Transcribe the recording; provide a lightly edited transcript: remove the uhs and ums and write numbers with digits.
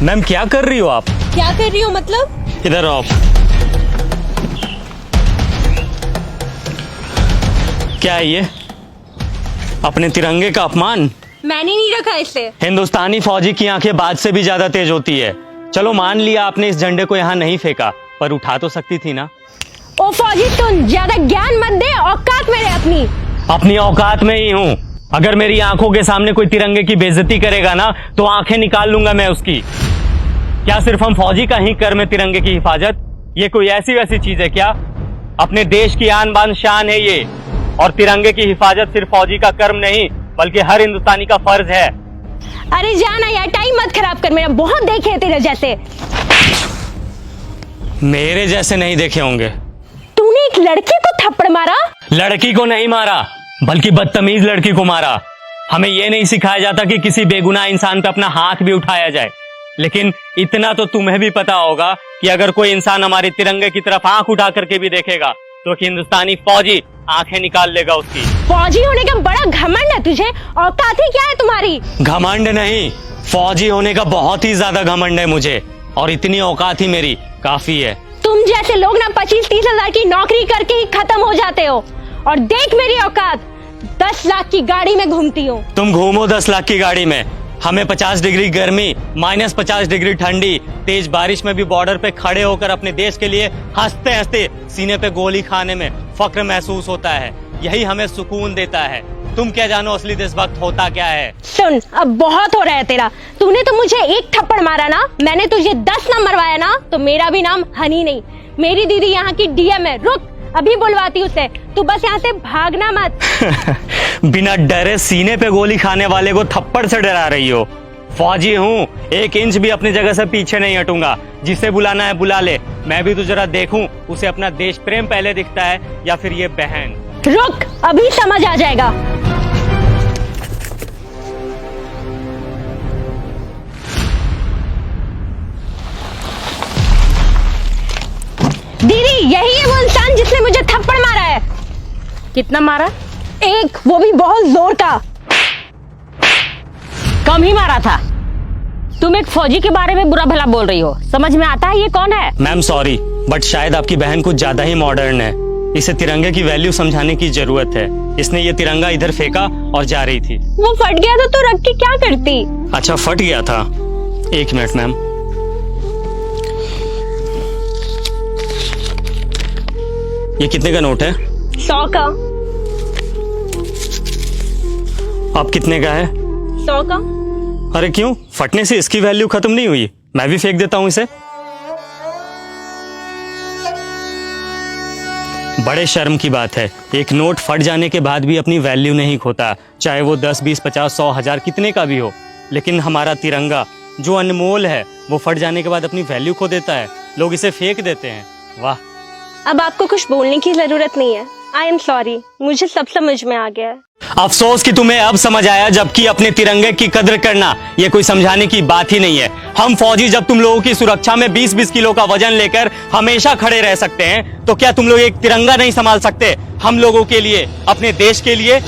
Ma'am क्या कर रही हो आप? क्या कर रही हो मतलब? इधर आओ। क्या है ये? अपने तिरंगे का अपमान। मैंने नहीं रखा इसे। हिंदुस्तानी फौजी की आंखें बाज से भी ज्यादा तेज होती है। चलो मान लिया आपने इस झंडे को यहाँ नहीं फेंका, पर उठा तो सकती थी ना। ओ फौजी तुम ज्यादा ज्ञान मत दे, औकात में रह अपनी। अपनी औकात में ही हूँ। अगर मेरी आंखों के सामने कोई तिरंगे की बेइज्जती करेगा ना तो आंखें निकाल लूंगा मैं उसकी। क्या सिर्फ हम फौजी का ही कर्म है तिरंगे की हिफाजत? ये कोई ऐसी वैसी चीज है क्या? अपने देश की आन बान शान है ये, और तिरंगे की हिफाजत सिर्फ फौजी का कर्म नहीं बल्कि हर हिंदुस्तानी का फर्ज है। अरे जाना यार, टाइम मत खराब कर मेरा, बहुत देखे हैं तेरे जैसे। मेरे जैसे नहीं देखे होंगे। तूने एक लड़की को थप्पड़ मारा? लड़की को नहीं मारा बल्कि बदतमीज लड़की को मारा। हमें यह नहीं सिखाया जाता कि किसी बेगुनाह इंसान पे अपना हाथ भी उठाया जाए, लेकिन इतना तो तुम्हें भी पता होगा कि अगर कोई इंसान हमारे तिरंगे की तरफ आंख उठा करके भी देखेगा तो हिंदुस्तानी फौजी आंखें निकाल लेगा उसकी। फौजी होने का बड़ा घमंड है तुझे, औकात ही क्या है तुम्हारी? घमंड नहीं, फौजी होने का बहुत ही ज्यादा घमंड है मुझे, और इतनी औकात ही मेरी काफी है। तुम जैसे लोग ना 25-30 हजार की नौकरी करके ही खत्म हो जाते हो, और देख मेरी औकात, 10 लाख की गाड़ी में घूमती हूँ। तुम घूमो 10 लाख की गाड़ी में, हमें 50 डिग्री गर्मी, -50 डिग्री ठंडी, तेज बारिश में भी बॉर्डर पे खड़े होकर अपने देश के लिए हंसते हंसते सीने पे गोली खाने में फक्र महसूस होता है। यही हमें सुकून देता है। तुम क्या जानो असली देशभक्त होता क्या है? सुन, अब बहुत हो रहा है तेरा। तूने तो मुझे एक थप्पड़ मारा ना, मैंने तुझे 10 ना मरवाया ना, तो मेरा भी नाम हनी नहीं। मेरी दीदी यहाँ की डीएम है। रुक, अभी बुलवाती उसे। तू बस यहाँ से भागना मत। बिना डरे सीने पे गोली खाने वाले को थप्पड़ से डरा रही हो? फौजी हूँ, 1 इंच भी अपनी जगह से पीछे नहीं हटूंगा। जिसे बुलाना है बुला ले। मैं भी तो जरा देखूं उसे अपना देश प्रेम पहले दिखता है या फिर ये बहन। रुक, अभी समझ आ जाएगा। दीदी, यही है वो इंसान जिसने मुझे थप्पड़ मारा है। कितना मारा? एक, वो भी बहुत जोर का। कम ही मारा था। तुम एक फौजी के बारे में बुरा भला बोल रही हो, समझ में आता है ये कौन है? मैम सॉरी, बट शायद आपकी बहन कुछ ज्यादा ही मॉडर्न है। इसे तिरंगे की वैल्यू समझाने की जरूरत है। इसने ये तिरंगा इधर फेंका और जा रही थी। वो फट गया तो तू रख के क्या करती? अच्छा, फट गया था। 1 मिनट मैम। ये कितने का नोट है? 100 का। अब कितने का है? 100 का। अरे क्यों, फटने से इसकी वैल्यू खत्म नहीं हुई? मैं भी फेंक देता हूं इसे। बड़े शर्म की बात है, एक नोट फट जाने के बाद भी अपनी वैल्यू नहीं खोता, चाहे वो 10, 20, 50, 100, 1000 कितने का भी हो। लेकिन हमारा तिरंगा जो अनमोल है वो फट जाने के बाद अपनी वैल्यू खो देता है। लोग इसे फेंक देते हैं। वाह। अब आपको कुछ बोलने की जरूरत नहीं है। आई एम सॉरी, मुझे सब समझ में आ गया है। अफसोस कि तुम्हें अब समझ आया, जबकि अपने तिरंगे की कद्र करना ये कोई समझाने की बात ही नहीं है। हम फौजी जब तुम लोगों की सुरक्षा में 20-20 किलो का वजन लेकर हमेशा खड़े रह सकते हैं, तो क्या तुम लोग एक तिरंगा नहीं संभाल सकते हम लोगों के लिए, अपने देश के लिए?